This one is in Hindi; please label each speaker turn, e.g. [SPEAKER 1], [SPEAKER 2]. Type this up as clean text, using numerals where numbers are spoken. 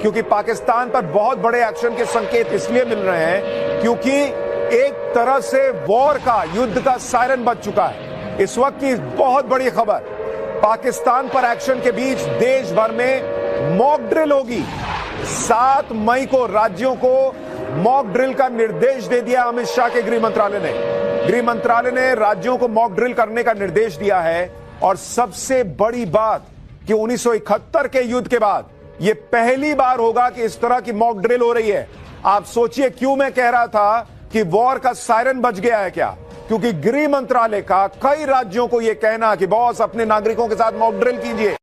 [SPEAKER 1] क्योंकि पाकिस्तान पर बहुत बड़े एक्शन के संकेत इसलिए मिल रहे हैं क्योंकि एक तरह से वॉर का, युद्ध का सायरन बज चुका है। इस वक्त की बहुत बड़ी खबर, पाकिस्तान पर एक्शन के बीच देश भर में मॉक ड्रिल होगी। 7 मई को राज्यों को मॉक ड्रिल का निर्देश दे दिया अमित शाह के गृह मंत्रालय ने। गृह मंत्रालय ने राज्यों को मॉक ड्रिल करने का निर्देश दिया है। और सबसे बड़ी बात कि 1971 के युद्ध के बाद यह पहली बार होगा कि इस तरह की मॉक ड्रिल हो रही है। आप सोचिए क्यों मैं कह रहा था कि वॉर का सायरन बज गया है क्या? क्योंकि गृह मंत्रालय का कई राज्यों को यह कहना कि बॉस अपने नागरिकों के साथ मॉक ड्रिल कीजिए।